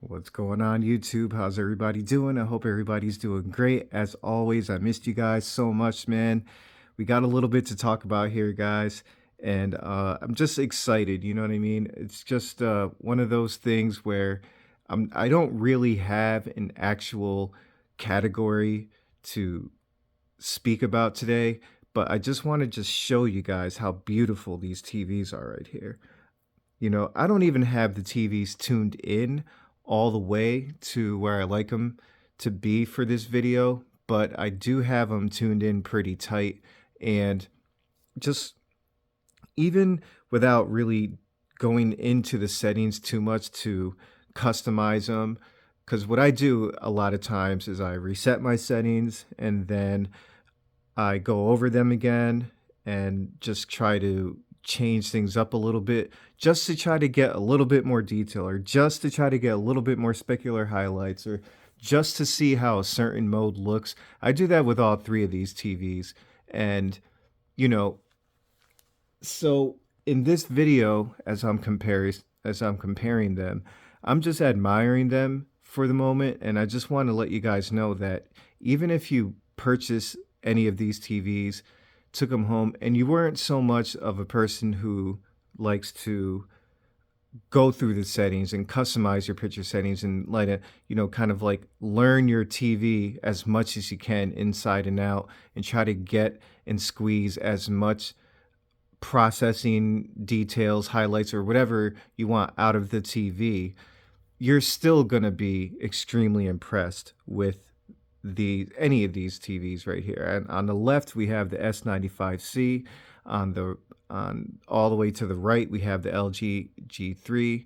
What's going on, YouTube? How's everybody doing? I hope everybody's doing great. As always, I missed you guys so much, man. We got a little bit to talk about here, guys, and I'm just excited. You know what I mean? It's just one of those things where I don't really have an actual category to speak about today, but I just want to just show you guys how beautiful these TVs are right here. I don't even have the TVs tuned in all the way to where I like them to be for this video, but I do have them tuned in pretty tight. And just even without really going into the settings too much to customize them, because what I do a lot of times is I reset my settings and then I go over them again and just try to change things up a little bit just to try to get a little bit more detail or just to try to get a little bit more specular highlights or just to see how a certain mode looks. I do that with all three of these TVs. And, you know, so in this video, as I'm comparing them, I'm just admiring them for the moment, and I just want to let you guys know that even if you purchase any of these TVs, took them home, and you weren't so much of a person who likes to go through the settings and customize your picture settings and let it, kind of like learn your TV as much as you can inside and out and try to get and squeeze as much processing details, highlights, or whatever you want out of the TV, you're still going to be extremely impressed with any of these TVs right here. And on the left, we have the S95C. On all the way to the right, we have the LG G3,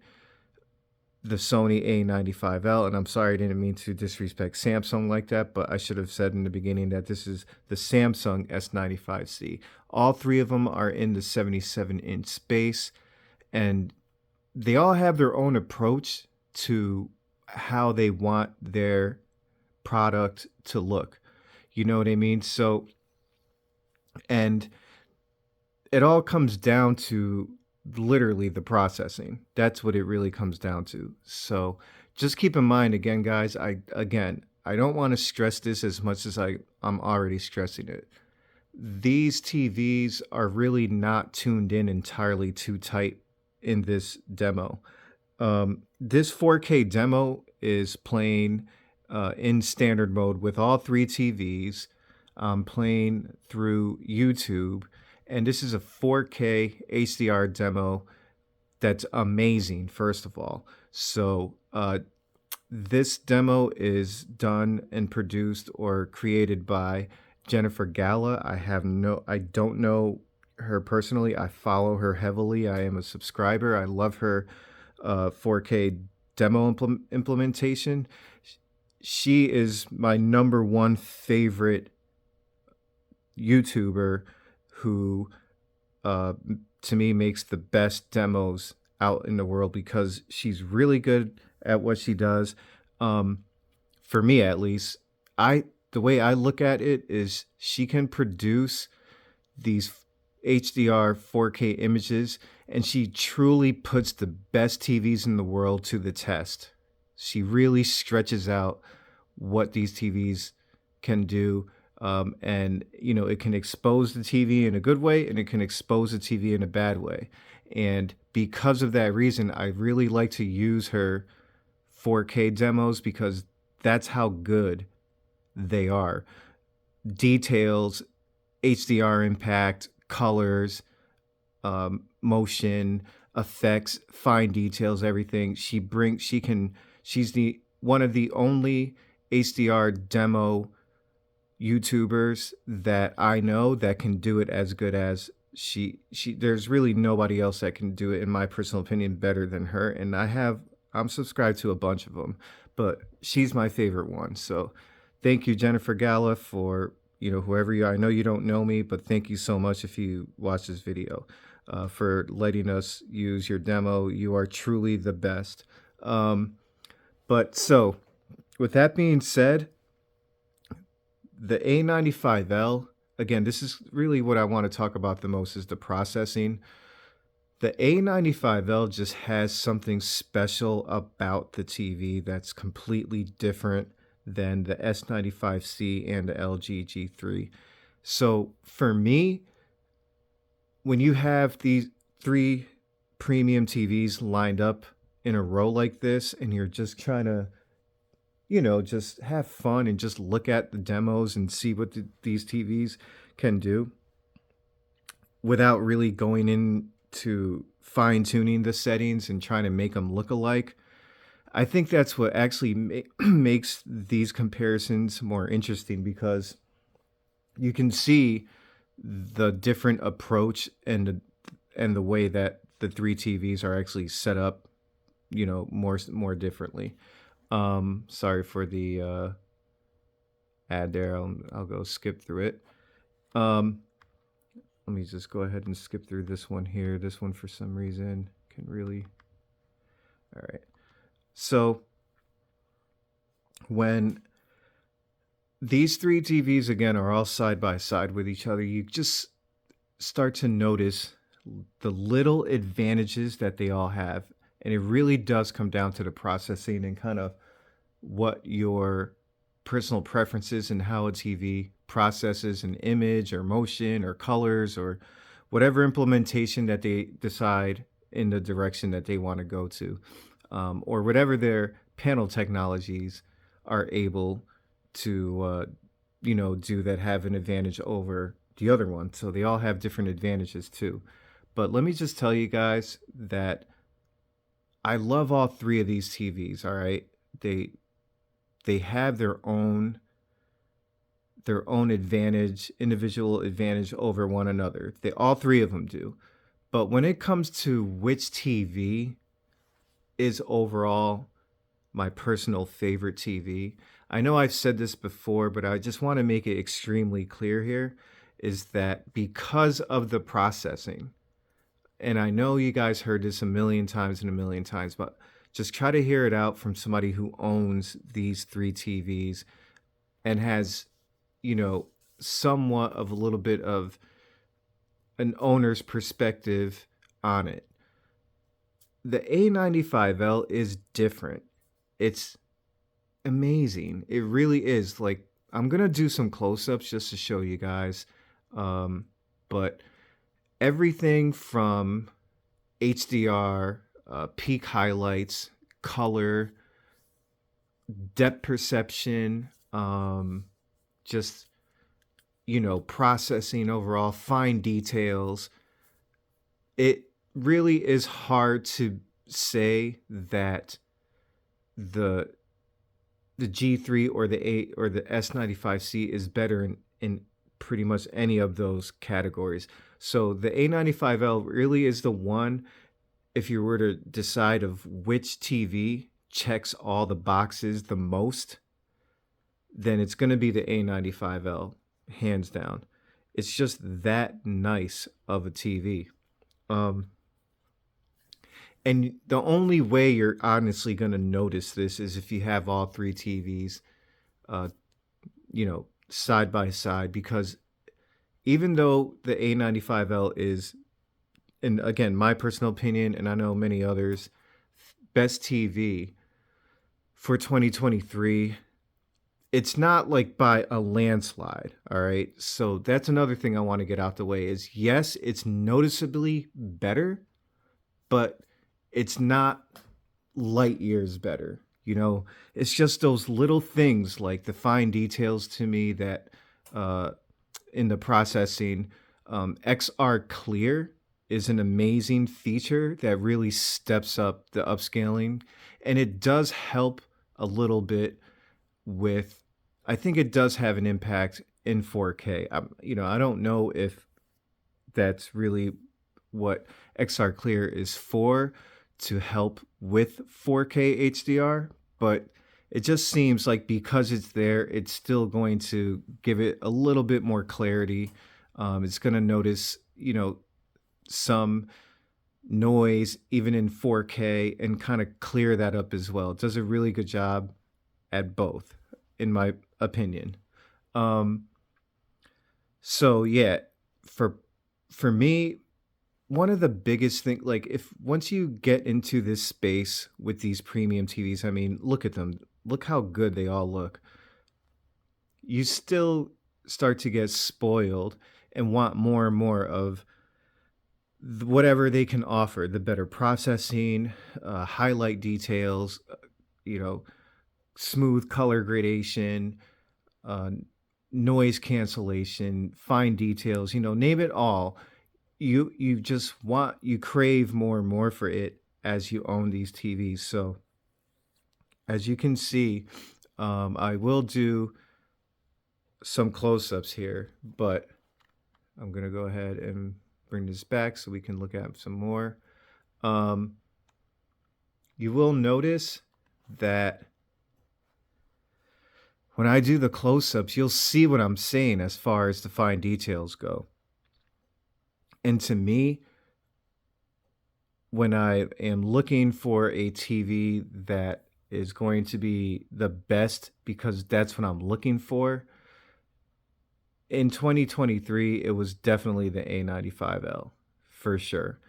the Sony A95L, and I'm sorry, I didn't mean to disrespect Samsung like that, but I should have said in the beginning that this is the Samsung S95C. All three of them are in the 77-inch space, and they all have their own approach to how they want their product to look. You know what I mean? So, and it all comes down to literally the processing. That's what it really comes down to. So just keep in mind, again, guys, I don't want to stress this as much as I'm already stressing it. These TVs are really not tuned in entirely too tight in this demo. This 4K demo is playing in standard mode with all three TVs, playing through YouTube. And this is a 4K HDR demo that's amazing, first of all. So this demo is done and produced or created by Jennifer Gala. I don't know her personally. I follow her heavily. I am a subscriber. I love her 4K demo implementation. She is my number one favorite YouTuber who to me makes the best demos out in the world because she's really good at what she does. For me, at least, the way I look at it is she can produce these HDR 4K images, and she truly puts the best TVs in the world to the test. She really stretches out what these TVs can do. And it can expose the TV in a good way, and it can expose the TV in a bad way. And because of that reason, I really like to use her 4K demos because that's how good they are. Details, HDR impact, colors, motion, effects, fine details, everything. She's one of the only HDR demo YouTubers that I know that can do it as good as she there's really nobody else that can do it, in my personal opinion, better than her. And I'm subscribed to a bunch of them, but she's my favorite one. So thank you, Jennifer Gala, for whoever you are. I know you don't know me, but thank you so much if you watch this video, for letting us use your demo. You are truly the best. But so with that being said, the A95L, again, this is really what I want to talk about the most, is the processing. The A95L just has something special about the TV that's completely different than the S95C and the LG G3. So for me, when you have these three premium TVs lined up in a row like this, and you're just trying to, just have fun and just look at the demos and see what these TVs can do without really going into fine tuning the settings and trying to make them look alike. I think that's what actually makes these comparisons more interesting, because you can see the different approach and the way that the three TVs are actually set up, more differently. Sorry for the ad there. I'll go skip through it. Um, Let me just go ahead and skip through this one here. This one, for some reason, can really. All right. So when these three TVs again are all side by side with each other, you just start to notice the little advantages that they all have. And it really does come down to the processing and kind of what your personal preferences and how a TV processes an image or motion or colors or whatever implementation that they decide in the direction that they want to go to, or whatever their panel technologies are able to, do that have an advantage over the other one. So they all have different advantages too. But let me just tell you guys that I love all three of these TVs. All right, they have their own advantage, individual advantage over one another. They all three of them do. But when it comes to which TV is overall my personal favorite TV, I know I've said this before, but I just want to make it extremely clear here, is that because of the processing, and I know you guys heard this a million times and a million times, but just try to hear it out from somebody who owns these three TVs and has, somewhat of a little bit of an owner's perspective on it. The A95L is different. It's amazing. It really is. Like, I'm going to do some close-ups just to show you guys. But everything from HDR, peak highlights, color, depth perception, just, processing overall, fine details. It really is hard to say that the G3 or the S95C is better in pretty much any of those categories. So the A95L really is the one, if you were to decide of which TV checks all the boxes the most, then it's going to be the A95L, hands down. It's just that nice of a TV. And the only way you're honestly going to notice this is if you have all three TVs, uh, side by side, because even though the A95L is, and again, my personal opinion, and I know many others, best TV for 2023, it's not like by a landslide. All right. So that's another thing I want to get out the way is, yes, it's noticeably better, but it's not light years better. It's just those little things like the fine details to me that, in the processing, XR Clear is an amazing feature that really steps up the upscaling, and it does help a little bit with, I think it does have an impact in 4K. I don't know if that's really what XR Clear is for, to help with 4K HDR, but it just seems like because it's there, it's still going to give it a little bit more clarity. It's going to notice, some noise even in 4K and kind of clear that up as well. It does a really good job at both, in my opinion. So yeah, for me, one of the biggest thing, like if once you get into this space with these premium TVs, I mean, look at them. Look how good they all look. You still start to get spoiled and want more and more of whatever they can offer, the better processing, highlight details, you know, smooth color gradation, uh, noise cancellation, fine details, name it all. You just want, you crave more and more for it as you own these TVs. So as you can see, I will do some close-ups here, but I'm gonna go ahead and bring this back so we can look at some more. Um, you will notice that when I do the close-ups, you'll see what I'm saying as far as the fine details go. And to me, when I am looking for a TV that is going to be the best, because that's what I'm looking for, in 2023, it was definitely the A95L for sure.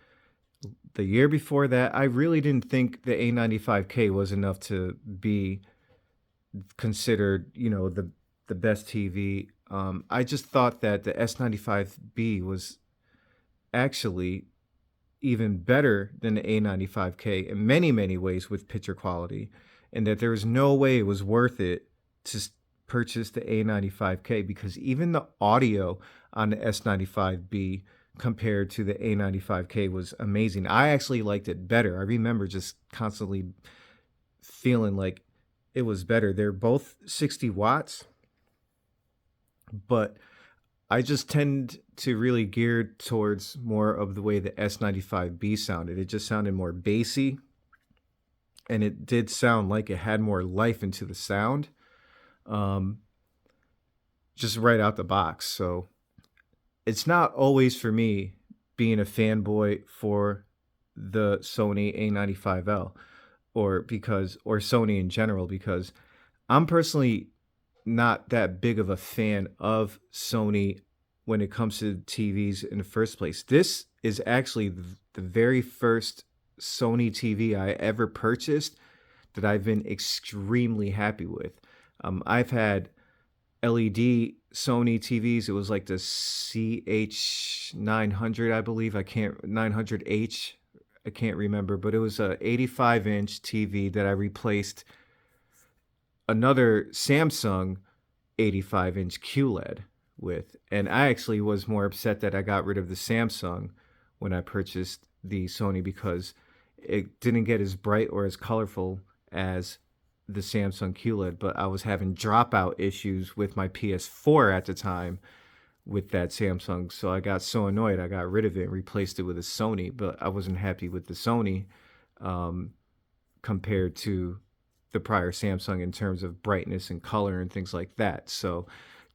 The year before that, I really didn't think the A95K was enough to be considered, the best TV. I just thought that the S95B was actually even better than the A95K in many, many ways with picture quality, and that there was no way it was worth it to purchase the A95K, because even the audio on the S95B compared to the A95K was amazing. I actually liked it better. I remember just constantly feeling like it was better. They're both 60 watts, but I just tend to really gear towards more of the way the S95B sounded. It just sounded more bassy, and it did sound like it had more life into the sound, um, just right out the box. So it's not always for me being a fanboy for the Sony A95L, or Sony in general, because I'm personally not that big of a fan of Sony when it comes to TVs in the first place. This is actually the very first Sony TV I ever purchased that I've been extremely happy with. I've had LED Sony TVs. It was like the CH900, I believe. 900H. I can't remember, but it was a 85-inch TV that I replaced another Samsung 85-inch QLED with. And I actually was more upset that I got rid of the Samsung when I purchased the Sony, because it didn't get as bright or as colorful as the Samsung QLED, but I was having dropout issues with my PS4 at the time with that Samsung. So I got so annoyed, I got rid of it and replaced it with a Sony, but I wasn't happy with the Sony compared to the prior Samsung in terms of brightness and color and things like that. So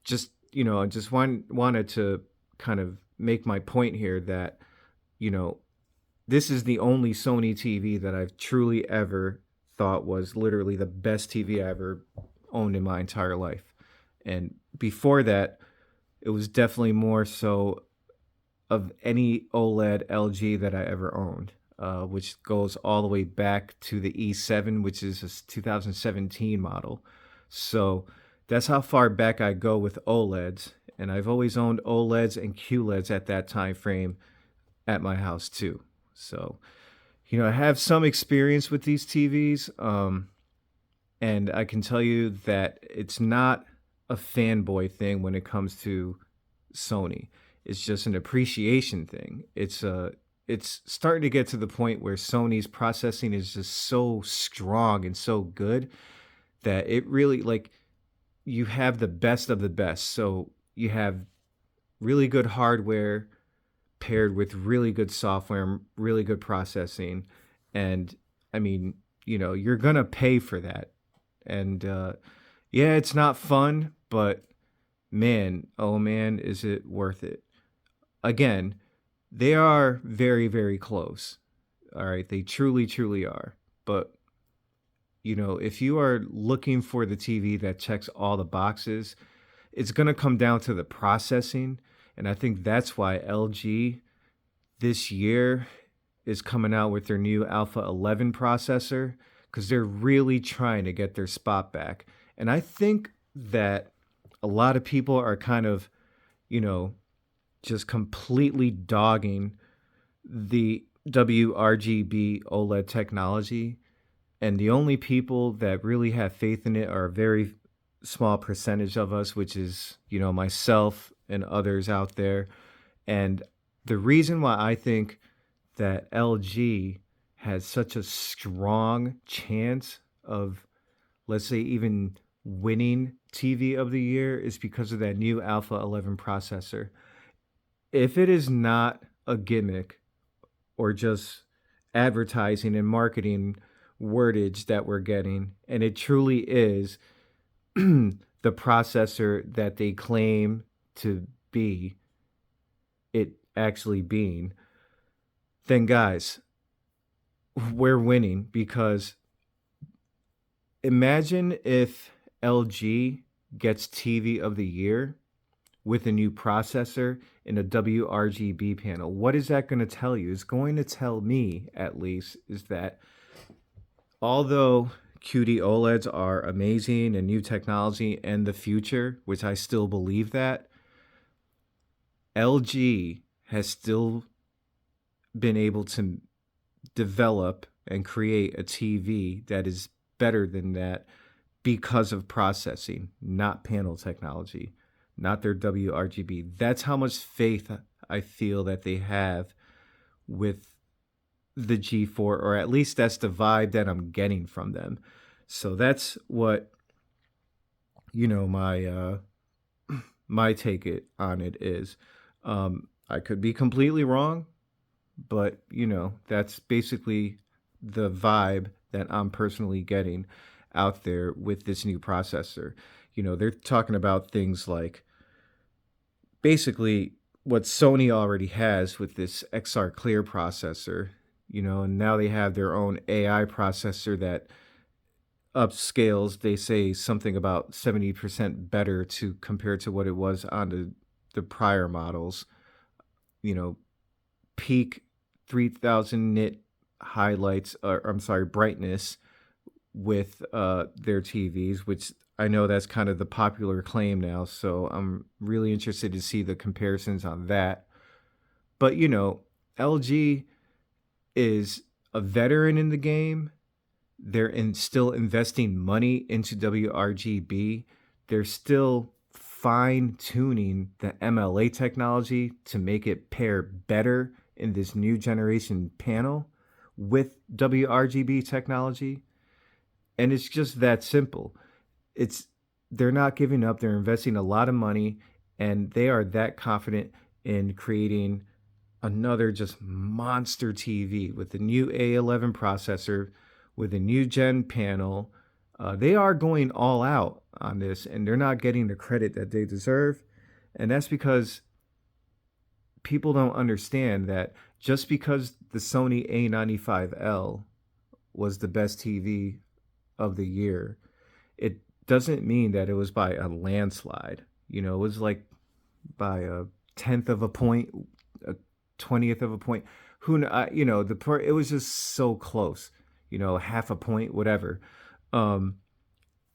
just, I just wanted to kind of make my point here that, this is the only Sony TV that I've truly ever thought was literally the best TV I ever owned in my entire life. And before that, it was definitely more so of any OLED LG that I ever owned, which goes all the way back to the E7, which is a 2017 model. So that's how far back I go with OLEDs. And I've always owned OLEDs and QLEDs at that time frame at my house too. So, I have some experience with these TVs, and I can tell you that it's not a fanboy thing when it comes to Sony. It's just an appreciation thing. It's starting to get to the point where Sony's processing is just so strong and so good that it really, like, you have the best of the best. So you have really good hardware paired with really good software, really good processing. And I mean, you're going to pay for that. And yeah, it's not fun, but man, oh man, is it worth it. Again, they are very, very close. All right. They truly, truly are. But, if you are looking for the TV that checks all the boxes, it's going to come down to the processing. And I think that's why LG this year is coming out with their new Alpha 11 processor because they're really trying to get their spot back. And I think that a lot of people are kind of, you know, just completely dogging the WRGB OLED technology. And the only people that really have faith in it are a very small percentage of us, which is, myself and others out there. And the reason why I think that LG has such a strong chance of, let's say, even winning TV of the year is because of that new Alpha 11 processor. If it is not a gimmick or just advertising and marketing wordage that we're getting, and it truly is the processor that they claim to be, it actually being, then guys, we're winning because imagine if LG gets TV of the year with a new processor in a WRGB panel. What is that going to tell you? It's going to tell me, at least, is that although QD OLEDs are amazing and new technology and the future, which I still believe that, LG has still been able to develop and create a TV that is better than that because of processing, not panel technology, not their WRGB. That's how much faith I feel that they have with the G4, or at least that's the vibe that I'm getting from them. So that's what my my take on it is. I could be completely wrong, but that's basically the vibe that I'm personally getting out there with this new processor. They're talking about things like basically what Sony already has with this XR Clear processor, and now they have their own AI processor that upscales, they say something about 70% better to compared to what it was on the prior models. Peak 3000 nit highlights, or I'm sorry, brightness with their TVs, which I know that's kind of the popular claim now. So I'm really interested to see the comparisons on that. But LG is a veteran in the game. They're still investing money into WRGB. They're still fine tuning the MLA technology to make it pair better in this new generation panel with WRGB technology. And it's just that simple. They're not giving up. They're investing a lot of money, and they are that confident in creating another just monster TV with the new A11 processor, with a new gen panel. They are going all out on this, and they're not getting the credit that they deserve. And that's because people don't understand that just because the Sony A95L was the best TV of the year, it doesn't mean that it was by a landslide. It was like by a tenth of a point, a 20th of a point. It was just so close. Half a point, whatever.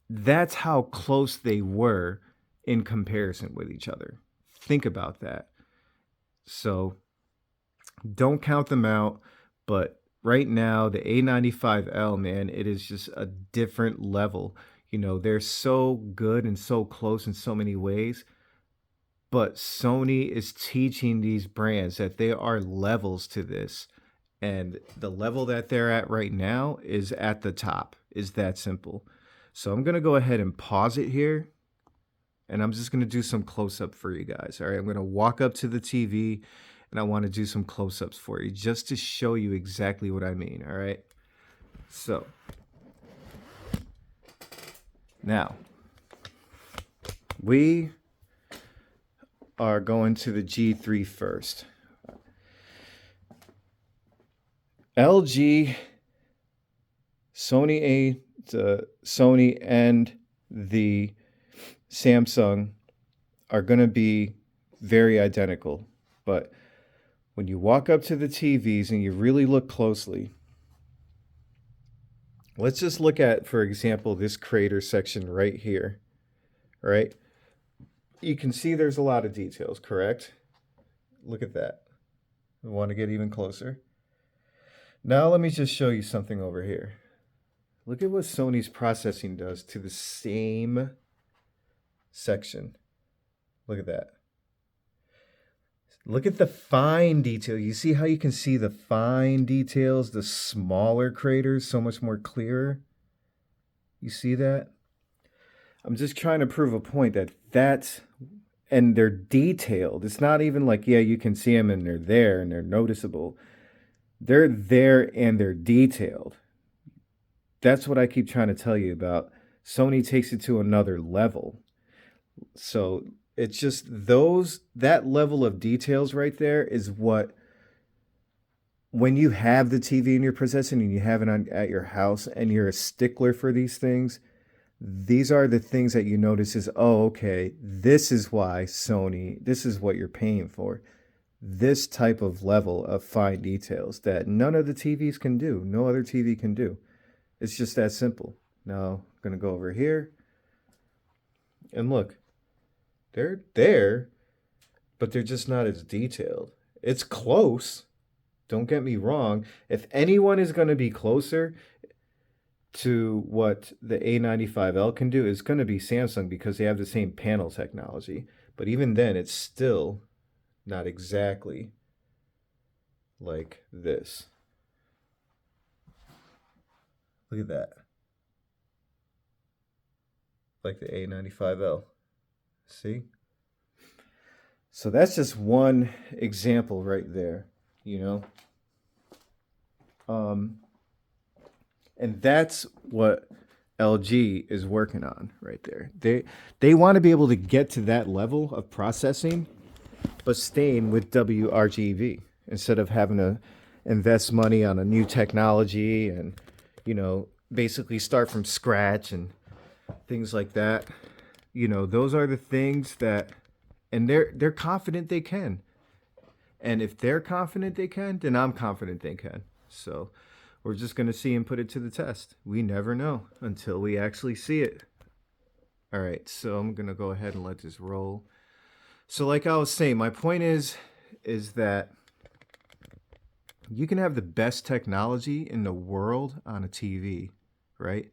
That's how close they were in comparison with each other. Think about that. So don't count them out. But right now, the A95L, man, it is just a different level. They're so good and so close in so many ways. But Sony is teaching these brands that there are levels to this. And the level that they're at right now is at the top. Is that simple. So I'm going to go ahead and pause it here. And I'm just going to do some close-up for you guys. All right, I'm going to walk up to the TV and I want to do some close-ups for you just to show you exactly what I mean. All right. So now we are going to the G3 first. LG, the Sony and the Samsung are going to be very identical, but When you walk up to the TVs and you really look closely, let's just look at, for example, this crater section right here, right? You can see there's a lot of details, correct? Look at that. I want to get even closer. Now let me just show you something over here. Look at what Sony's processing does to the same section. Look at that. Look at the fine detail. You see how you can see the fine details, the smaller craters, so much more clearer? You see that? I'm just trying to prove a point and they're detailed. It's not even like, yeah, you can see them and they're there and they're noticeable. They're there and they're detailed. That's what I keep trying to tell you about. Sony takes it to another level. So it's just that level of details right there is what, when you have the TV in your possession and you have it at your house and you're a stickler for these things, these are the things that you notice is, oh, okay, this is why Sony, this is what you're paying for. This type of level of fine details that none of the TVs can do, no other TV can do. It's just that simple. Now, I'm going to go over here and look. They're there, but they're just not as detailed. It's close. Don't get me wrong. If anyone is going to be closer to what the A95L can do, it's going to be Samsung because they have the same panel technology. But even then, it's still not exactly like this. Look at that. Like the A95L. See? So that's just one example right there, you know? And that's what LG is working on right there. They want to be able to get to that level of processing, but staying with WRGV instead of having to invest money on a new technology and, you know, basically start from scratch and things like that. You know, those are the things that, and they're confident they can. And if they're confident they can, then I'm confident they can. So we're just going to see and put it to the test. We never know until we actually see it. All right, so I'm going to go ahead and let this roll. So like I was saying, my point is that you can have the best technology in the world on a TV, right?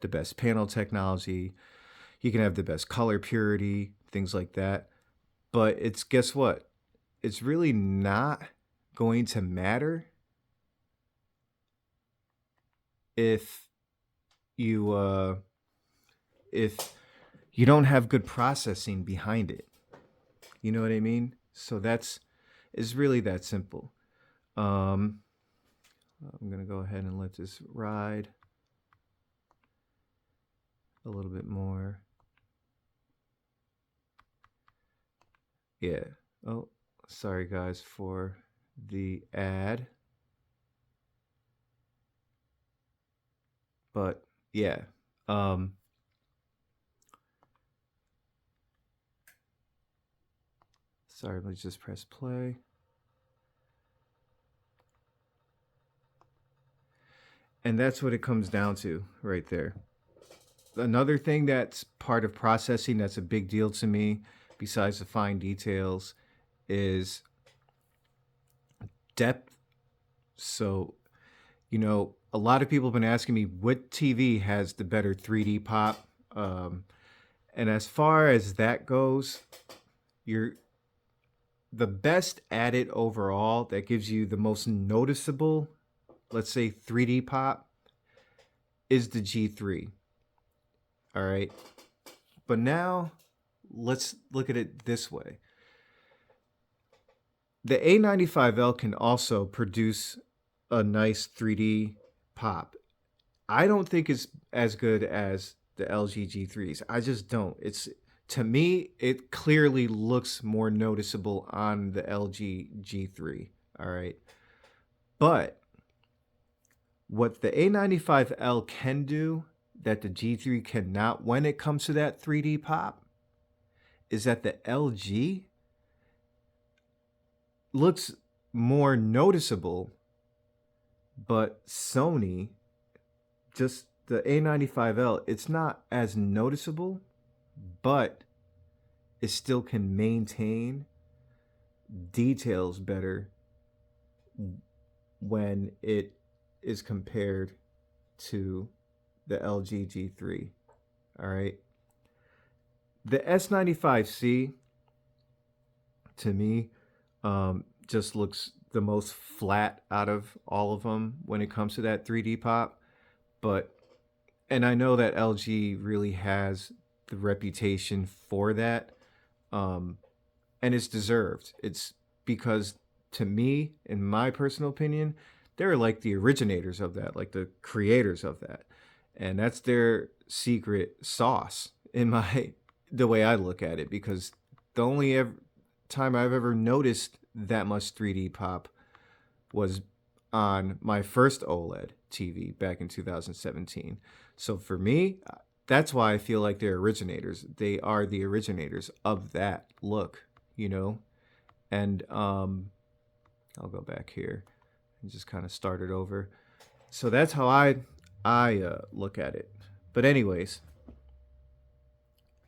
The best panel technology. You can have the best color purity, things like that. But it's, guess what? It's really not going to matter if you don't have good processing behind it. You know what I mean? So it's really that simple. I'm gonna go ahead and let this ride a little bit more. Yeah. Oh, sorry guys for the ad. But yeah. Sorry, let's just press play. And that's what it comes down to right there. Another thing that's part of processing that's a big deal to me, besides the fine details, is depth. So, you know, a lot of people have been asking me what TV has the better 3D pop. And as far as that goes, you're the best at it overall, that gives you the most noticeable, let's say 3D pop, is the G3. All right. But now let's look at it this way. The A95L can also produce a nice 3D pop. I don't think it's as good as the LG G3s. I just don't. To me, it clearly looks more noticeable on the LG G3. All right. But what the A95L can do that the G3 cannot when it comes to that 3D pop is that the LG looks more noticeable, but Sony, just the A95L, it's not as noticeable, but it still can maintain details better when it is compared to the LG G3. All right. The S95C, to me, just looks the most flat out of all of them when it comes to that 3D pop. But, and I know that LG really has the reputation for that. Um, and it's deserved. It's because, to me, in my personal opinion, they're like the originators of that, like the creators of that. And that's their secret sauce in my the way I look at it, because the only time I've ever noticed that much 3D pop was on my first OLED TV back in 2017. So for me, that's why I feel like they're originators. They are the originators of that look, you know? And I'll go back here and just kind of start it over. So that's how I look at it. But anyways,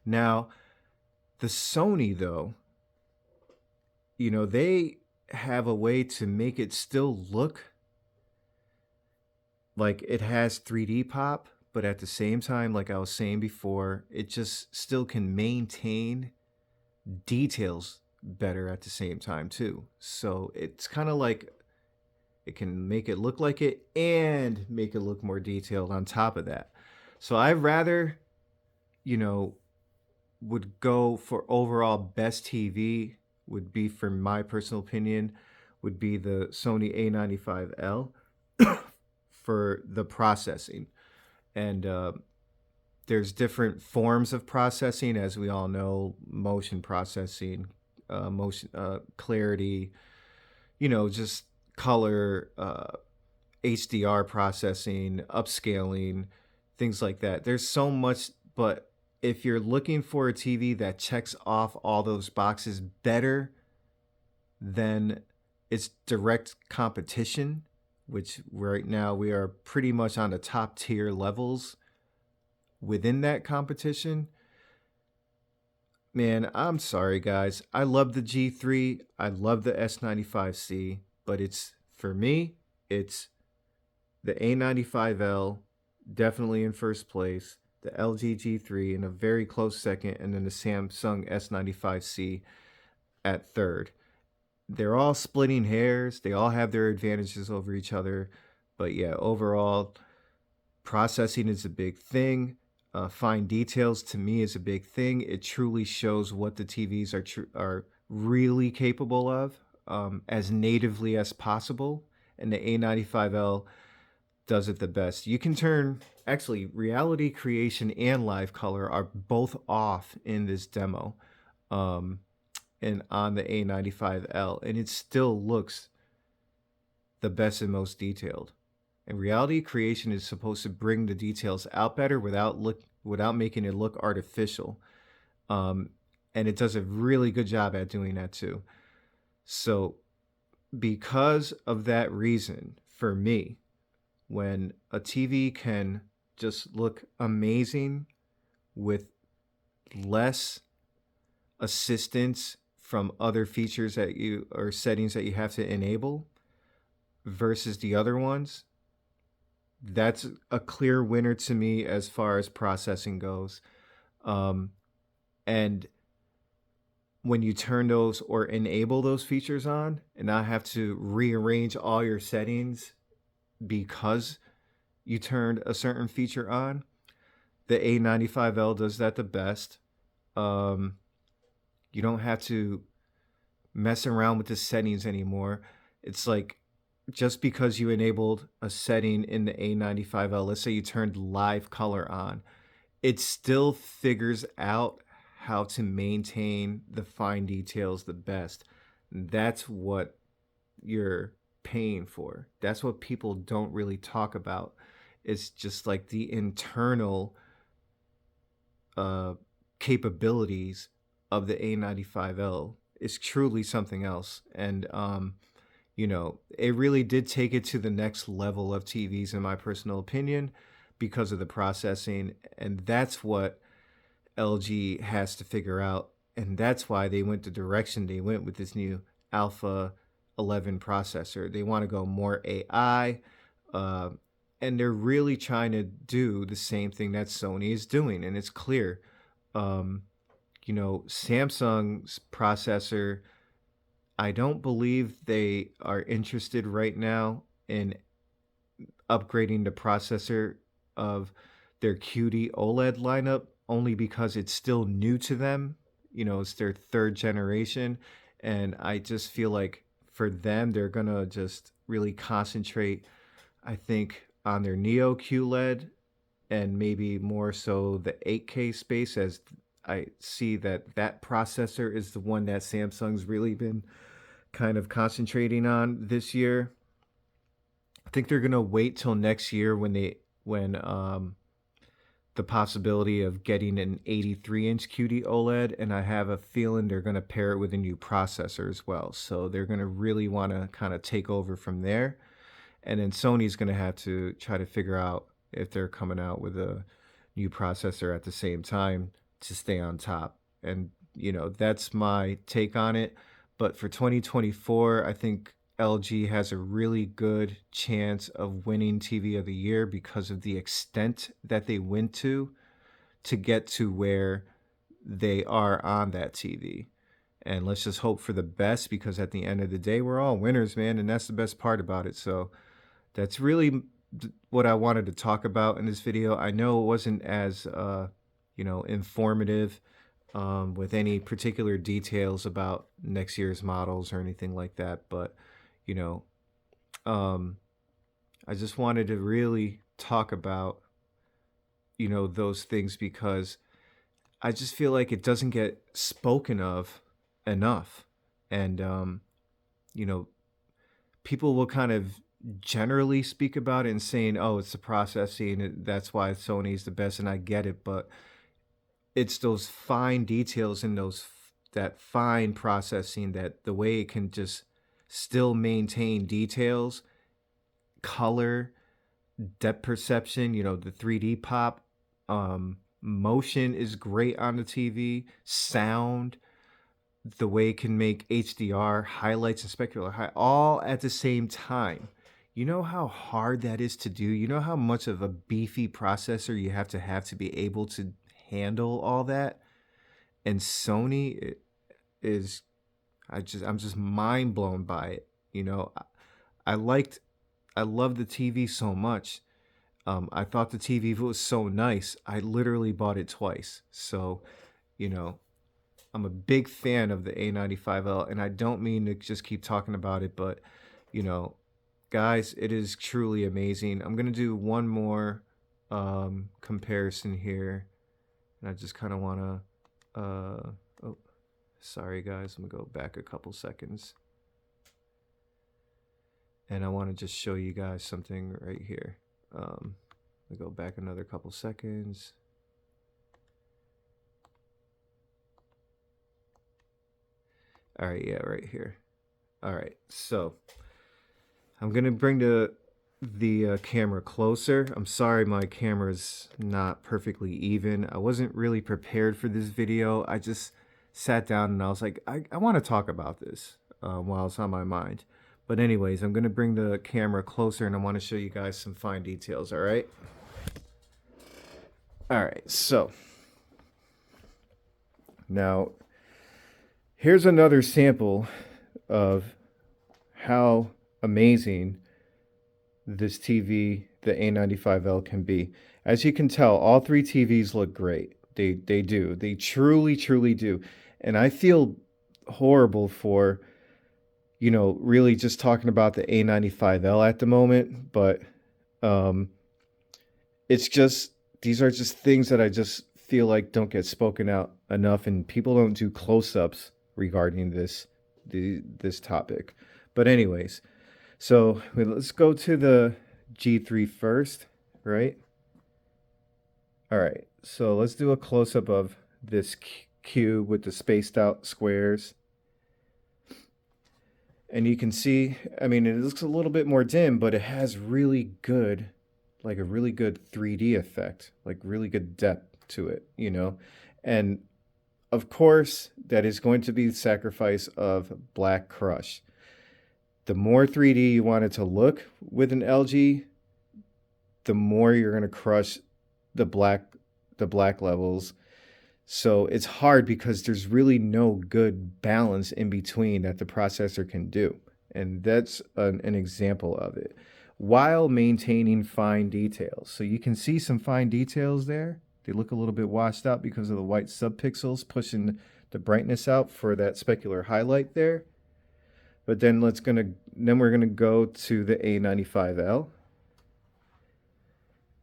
now the Sony though, they have a way to make it still look like it has 3D pop, but at the same time, like I was saying before, it just still can maintain details better at the same time too. So it's kind of like it can make it look like it and make it look more detailed on top of that. So I rather, you know, would go for overall best TV would be, for my personal opinion, would be the Sony A95L for the processing. And there's different forms of processing, as we all know: motion processing, motion clarity, just color, HDR processing, upscaling, things like that. There's so much, but if you're looking for a TV that checks off all those boxes better than its direct competition, which right now we are pretty much on the top tier levels within that competition, man, I'm sorry, guys. I love the G3. I love the S95C, but for me, it's the A95L, definitely in first place, the LG G3 in a very close second, and then the Samsung S95C at third. They're all splitting hairs. They all have their advantages over each other. But yeah, overall, processing is a big thing. Fine details to me is a big thing. It truly shows what the TVs are really capable of, as natively as possible. And the A95L does it the best. You can turn, actually, reality creation and live color are both off in this demo, and on the A95L, and it still looks the best and most detailed. And reality creation is supposed to bring the details out better without making it look artificial. Um, and it does a really good job at doing that too. So because of that reason, for me, when a TV can just look amazing with less assistance from other features that you or settings that you have to enable versus the other ones, that's a clear winner to me as far as processing goes. Um, and when you turn those or enable those features on and not have to rearrange all your settings because you turned a certain feature on, the A95L does that the best. Um, you don't have to mess around with the settings anymore. It's like, just because you enabled a setting in the A95L, let's say you turned live color on, it still figures out how to maintain the fine details the best. That's what you're paying for. That's what people don't really talk about. It's just like the internal uh, capabilities of the A95L is truly something else. And you know, it really did take it to the next level of TVs, in my personal opinion, because of the processing. And that's what LG has to figure out. And that's why they went the direction they went with this new Alpha 11 processor. They want to go more AI. Uh, and they're really trying to do the same thing that Sony is doing. And it's clear. Um, you know, Samsung's processor, I don't believe they are interested right now in upgrading the processor of their QD OLED lineup, only because it's still new to them. You know, it's their third generation. And I just feel like for them, they're going to just really concentrate, I think, on their Neo QLED and maybe more so the 8K space, as I see that that processor is the one that Samsung's really been kind of concentrating on this year. I think they're gonna wait till next year when the possibility of getting an 83-inch QD OLED, and I have a feeling they're gonna pair it with a new processor as well. So they're gonna really want to kind of take over from there, and then Sony's gonna have to try to figure out if they're coming out with a new processor at the same time to stay on top. And you know, that's my take on it. But for 2024, I think LG has a really good chance of winning TV of the year because of the extent that they went to get to where they are on that TV. And let's just hope for the best, because at the end of the day, we're all winners, man. And that's the best part about it. So that's really what I wanted to talk about in this video. I know it wasn't as, you know, informative with any particular details about next year's models or anything like that. But, you know, um, I just wanted to really talk about, you know, those things because I just feel like it doesn't get spoken of enough. And, you know, people will kind of generally speak about it and saying, oh, it's the processing, that's why Sony's the best. And I get it. But it's those fine details and that fine processing, that the way it can just still maintain details, color, depth perception, you know, the 3D pop, motion is great on the TV, sound, the way it can make HDR highlights and specular high all at the same time. You know how hard that is to do? You know how much of a beefy processor you have to be able to handle all that? And Sony is, I'm just mind blown by it. You know, I liked I loved the TV so much. I thought the TV was so nice. I literally bought it twice. So, you know, I'm a big fan of the A95L, and I don't mean to just keep talking about it, but you know, guys, it is truly amazing. I'm gonna do one more comparison here, and I just kind of wanna. Oh, sorry, guys. I'm gonna go back a couple seconds, and I want to just show you guys something right here. Let me go back another couple seconds. All right, yeah, right here. All right, so I'm gonna bring the camera closer. I'm sorry my camera's not perfectly even. I wasn't really prepared for this video. I just sat down and I was like, I want to talk about this while it's on my mind. But anyways, I'm gonna bring the camera closer and I want to show you guys some fine details. All right. All right. So now here's another sample of how amazing this TV, the A95L, can be. As you can tell, all three TVs look great. They do. They truly, truly do. And I feel horrible for, you know, really just talking about the A95L at the moment, but um it's just, these are just things that I just feel like don't get spoken out enough, and people don't do close-ups regarding this topic. But anyways, so let's go to the G3 first, right? All right, so let's do a close-up of this cube with the spaced out squares. And you can see, I mean, it looks a little bit more dim, but it has really good, like a really good 3D effect, like really good depth to it, you know? And of course, that is going to be the sacrifice of black crush. The more 3D you want it to look with an LG, the more you're going to crush the black levels. So it's hard because there's really no good balance in between that the processor can do. And that's an example of it, while maintaining fine details. So you can see some fine details there. They look a little bit washed out because of the white subpixels pushing the brightness out for that specular highlight there. But then we're gonna go to the A95L.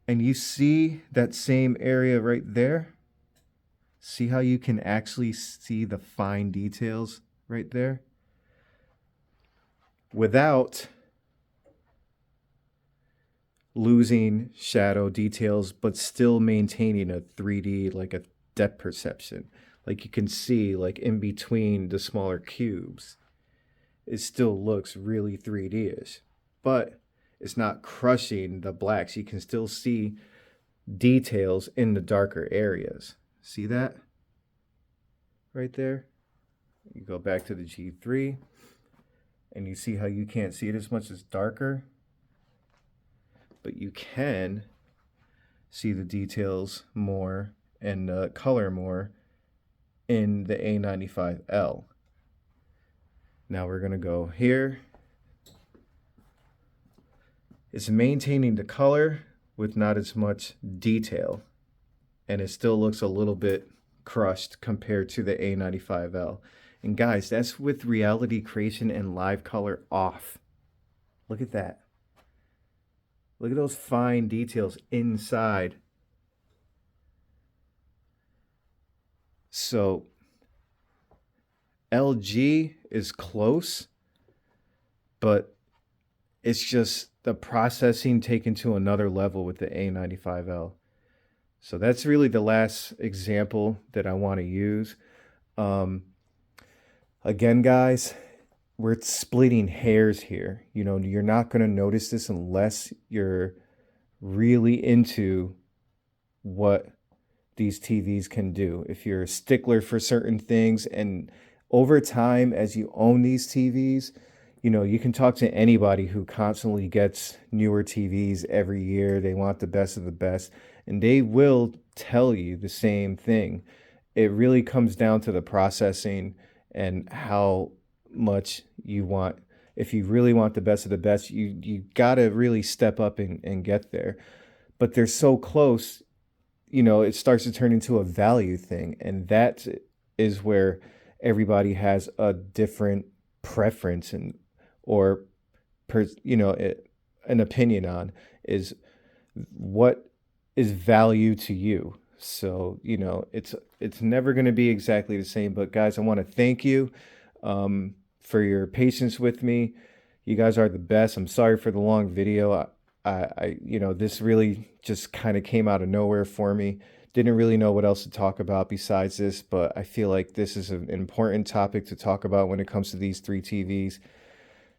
And you see that same area right there? See how you can actually see the fine details right there? Without losing shadow details, but still maintaining a 3D, like a depth perception. Like you can see, like in between the smaller cubes, it still looks really 3D-ish. But it's not crushing the blacks. You can still see details in the darker areas. See that? Right there. You go back to the G3 and you see how you can't see it as much as darker, but you can see the details more and color more in the A95L. Now we're going to go here. It's maintaining the color with not as much detail, and it still looks a little bit crushed compared to the A95L. And guys, that's with reality creation and live color off. Look at that. Look at those fine details inside. So LG is close, but it's just the processing taken to another level with the A95L. So that's really the last example that I want to use. Again, guys, we're splitting hairs here. You know, you're not going to notice this unless you're really into what these TVs can do. If you're a stickler for certain things, and over time, as you own these TVs, you know, you can talk to anybody who constantly gets newer TVs every year. They want the best of the best, and they will tell you the same thing. It really comes down to the processing and how much you want. If you really want the best of the best, you got to really step up and get there. But they're so close, you know, it starts to turn into a value thing. And that is where everybody has a different preference and an opinion on is what is value to you. So, you know, it's never going to be exactly the same. But guys, I want to thank you for your patience with me. You guys are the best. I'm sorry for the long video. This really just kind of came out of nowhere for me. Didn't really know what else to talk about besides this, but I feel like this is an important topic to talk about when it comes to these three TVs.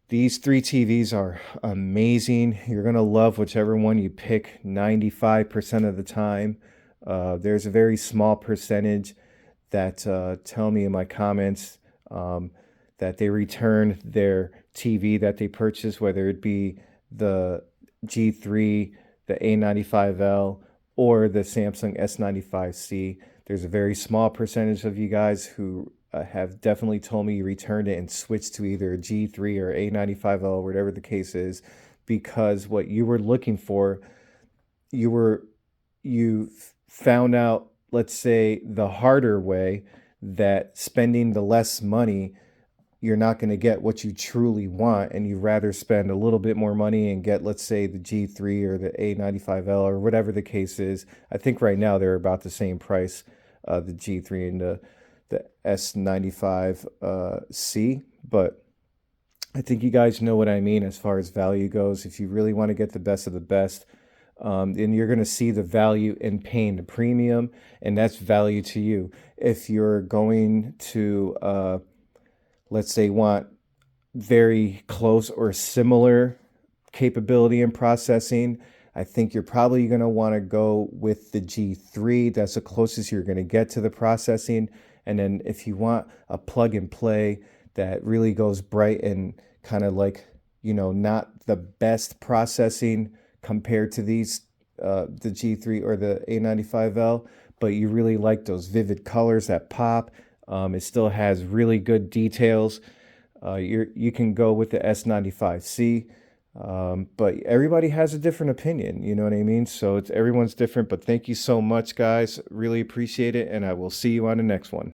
These three TVs are amazing. You're going to love whichever one you pick 95% of the time. There's a very small percentage that tell me in my comments that they return their TV that they purchased, whether it be the G3, the A95L, or the Samsung S95C. There's a very small percentage of you guys who have definitely told me you returned it and switched to either a G3 or A95L, whatever the case is, because what you were looking for, you found out, let's say, the harder way, that spending the less money, you're not going to get what you truly want, and you rather spend a little bit more money and get, let's say, the G3 or the A95L or whatever the case is. I think right now they're about the same price, the G3 and the S95C, but I think you guys know what I mean as far as value goes. If you really want to get the best of the best, then you're going to see the value in paying the premium, and that's value to you. If you're going to let's say want very close or similar capability in processing. I think you're probably going to want to go with the G3. That's the closest you're going to get to the processing. And then if you want a plug and play that really goes bright and kind of like, not the best processing compared to these, the G3 or the A95L, but you really like those vivid colors that pop. It still has really good details. You can go with the S95C. But everybody has a different opinion, you know what I mean? So everyone's different, but thank you so much, guys. Really appreciate it, and I will see you on the next one.